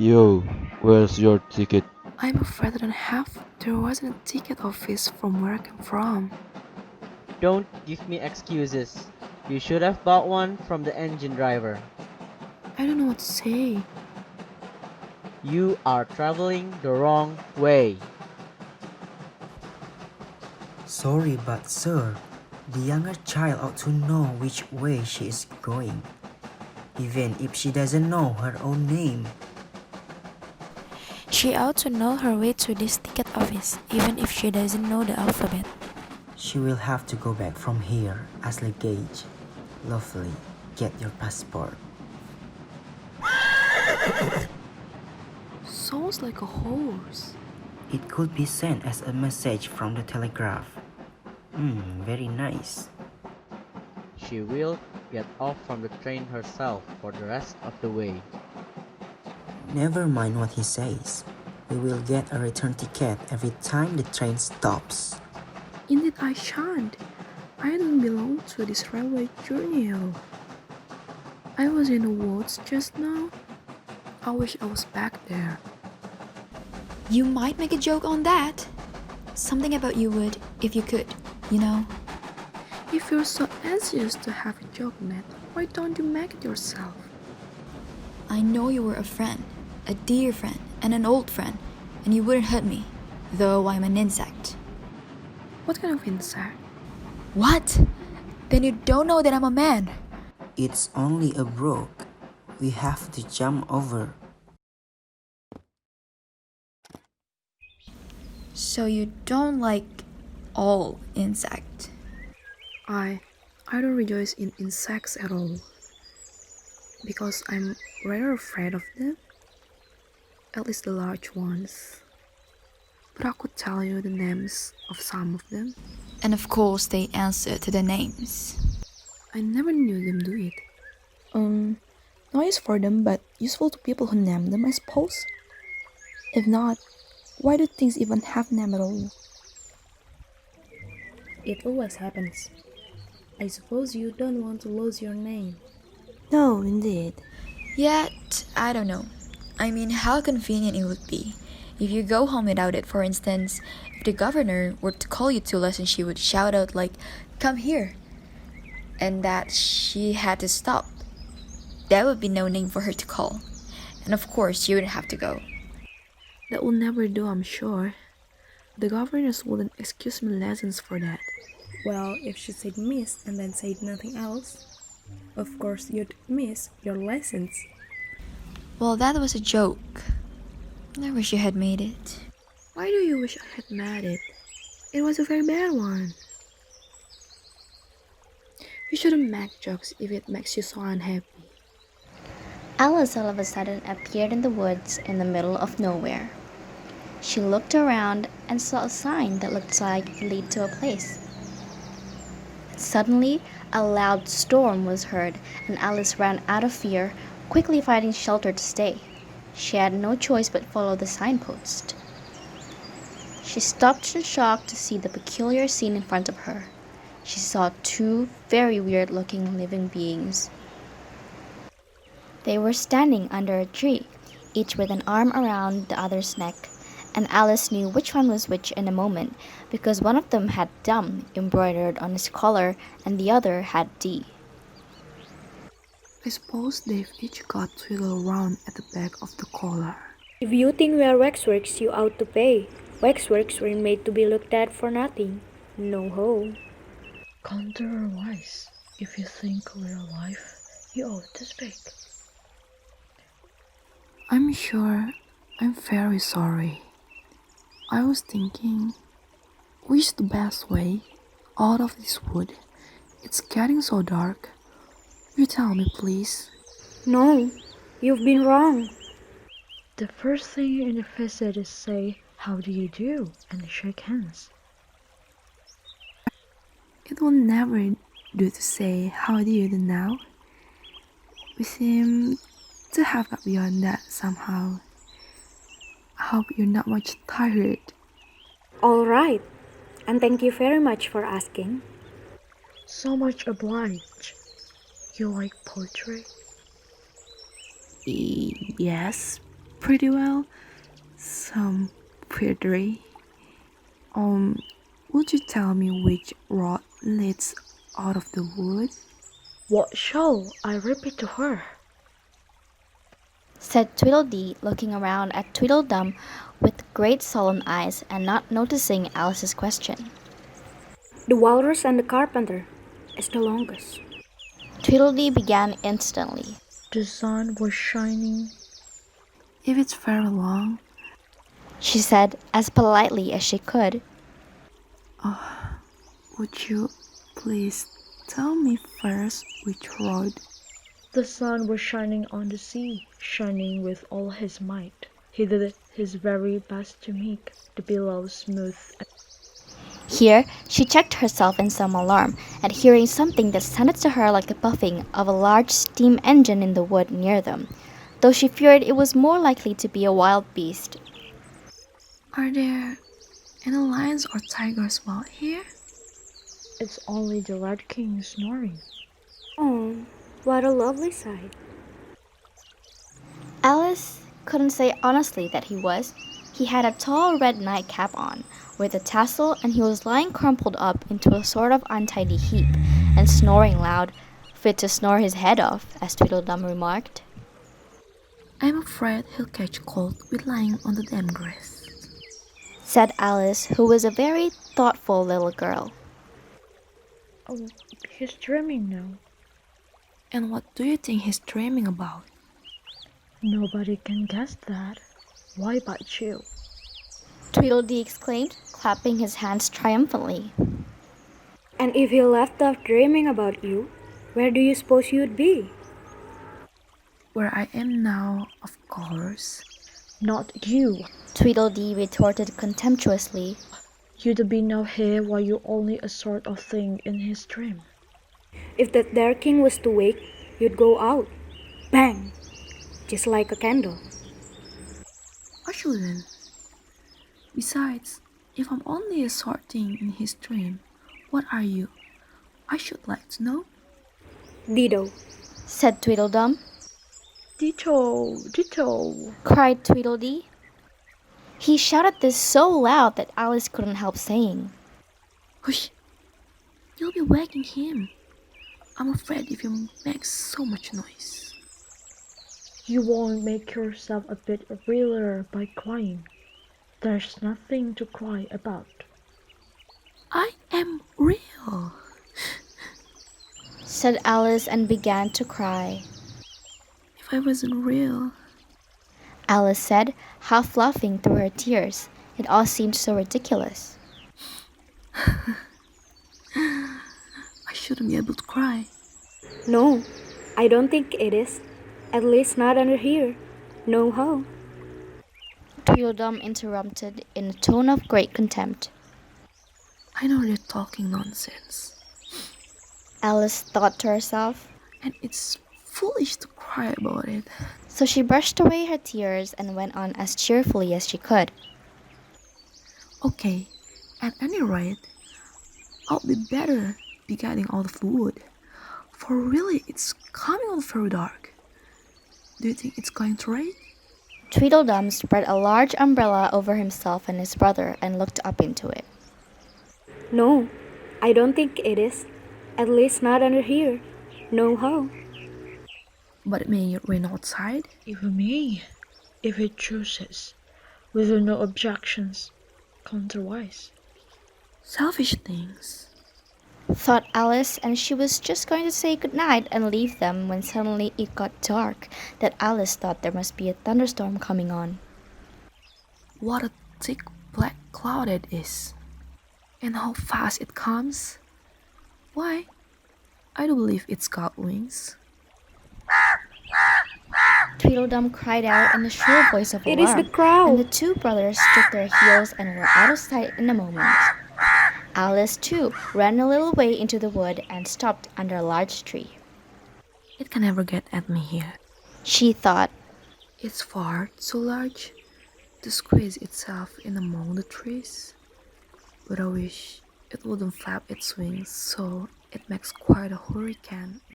Yo, where's your ticket? I'm afraid I don't have. There wasn't a ticket office from where I came from. Don't give me excuses. You should have bought one from the engine driver. I don't know what to say. You are traveling the wrong way. Sorry, but sir, the younger child ought to know which way she is going, even if she doesn't know her own name. She ought to know her way to this ticket office, even if she doesn't know the alphabet. She will have to go back from here as luggage. Lovely, get your passport. Sounds like a horse. It could be sent as a message from the telegraph. Very nice. She will get off from the train herself for the rest of the way. Never mind what he says. We will get a return ticket every time the train stops. Indeed, I shan't. I don't belong to this railway journey. I was in the woods just now. I wish I was back there. You might make a joke on that. Something about you would, if you could, you know. If you're so anxious to have a joke, Matt, why don't you make it yourself? I know you were a friend, a dear friend, and an old friend, and you wouldn't hurt me, though I'm an insect. What kind of insect? What? Then you don't know that I'm a man. It's only a brook. We have to jump over. So you don't like all insect. I don't rejoice in insects at all. Because I'm rather afraid of them. At least the large ones. But I could tell you the names of some of them. And of course they answer to the names. I never knew them do it. No use for them, but useful to people who name them, I suppose. If not, why do things even have name at all? It always happens. I suppose you don't want to lose your name. No, indeed. Yet, I don't know. I mean, how convenient it would be if you go home without it. For instance, if the governor were to call you to lesson, she would shout out like, "Come here," and that she had to stop. That would be no name for her to call. And of course, you wouldn't have to go. That will never do, I'm sure. The governors wouldn't excuse me lessons for that. Well, if she said miss and then said nothing else, of course you'd miss your lessons. Well, that was a joke. I wish you had made it. Why do you wish I had made it? It was a very bad one. You shouldn't make jokes if it makes you so unhappy. Alice all of a sudden appeared in the woods in the middle of nowhere. She looked around and saw a sign that looked like it lead to a place. Suddenly, a loud storm was heard, and Alice ran out of fear, quickly finding shelter to stay. She had no choice but follow the signpost. She stopped in shock to see the peculiar scene in front of her. She saw two very weird-looking living beings. They were standing under a tree, each with an arm around the other's neck, and Alice knew which one was which in a moment, because one of them had "dumb" embroidered on his collar and the other had "D." I suppose they've each got twiggle around at the back of the collar. If you think we are waxworks, you ought to pay. Waxworks were made to be looked at for nothing. No ho. Counter or wise, if you think we're alive, you ought to speak. I'm sure I'm very sorry. I was thinking, which the best way out of this wood? It's getting so dark. You tell me, please. No, you've been wrong. The first thing in a visit is say, "How do you do?" and shake hands. It will never do to say, how do you do now? We seem to have got beyond that somehow. I hope you're not much tired. All right, and thank you very much for asking. So much obliged. You like poetry? Yes, pretty well. Some poetry. Would you tell me which road leads out of the wood? What shall I repeat to her? Said Tweedledee, looking around at Tweedledum with great solemn eyes and not noticing Alice's question. The walrus and the carpenter is the longest. Tweedledee began instantly. The sun was shining. If it's very long, She said as politely as she could. would you please tell me first which road? The sun was shining on the sea, shining with all his might. He did his very best to make the billows smooth. Here, she checked herself in some alarm at hearing something that sounded to her like the puffing of a large steam engine in the wood near them, though she feared it was more likely to be a wild beast. Are there any lions or tigers wild here? It's only the Red King snoring. Oh, what a lovely sight. Alice couldn't say honestly that he was. He had a tall red nightcap on, with a tassel, and he was lying crumpled up into a sort of untidy heap, and snoring loud, fit to snore his head off, as Tweedledum remarked. I'm afraid he'll catch cold with lying on the damp grass, Said Alice, who was a very thoughtful little girl. Oh, he's dreaming now. And what do you think he's dreaming about? Nobody can guess that. Why but you? Tweedledee exclaimed, clapping his hands triumphantly. And if he left off dreaming about you, where do you suppose you'd be? Where I am now, of course. Not you. Tweedledee retorted contemptuously. You'd be now here while you're only a sort of thing in his dream. If that there king was to wake, you'd go out. Bang! Just like a candle. I shouldn't. Besides, if I'm only a sort thing in his dream, what are you? I should like to know. Dido. Said Tweedledum. Ditto, ditto. Cried Tweedledee. He shouted this so loud that Alice couldn't help saying, Hush! You'll be waking him. I'm afraid if you make so much noise. You won't make yourself a bit realer by crying. There's nothing to cry about. I am real. said Alice and began to cry. If I wasn't real, Alice said, half laughing through her tears. It all seemed so ridiculous. I shouldn't be able to cry. No, I don't think it is. At least not under here. No how. Tweedledum interrupted in a tone of great contempt. I know they're talking nonsense, Alice thought to herself. and it's foolish to cry about it. So she brushed away her tears and went on as cheerfully as she could. Okay, at any rate, I'll be better be getting out of the wood, for really it's coming on very dark. Do you think it's going to rain? Tweedledum spread a large umbrella over himself and his brother and looked up into it. No, I don't think it is. At least not under here. No how. But it may rain outside. Even me, if it chooses, with no objections, counterwise. Selfish things. Thought Alice, and she was just going to say good night and leave them when suddenly it got dark that Alice thought there must be a thunderstorm coming on. What a thick black cloud it is. And how fast it comes. Why? I do believe it's got wings. Tweedledum cried out in a shrill voice of alarm, It is the crowd. and the two brothers took their heels and were out of sight in a moment. Alice, too, ran a little way into the wood and stopped under a large tree. It can never get at me here. She thought, It's far too large to squeeze itself in among the trees. But I wish it wouldn't flap its wings so it makes quite a hurricane.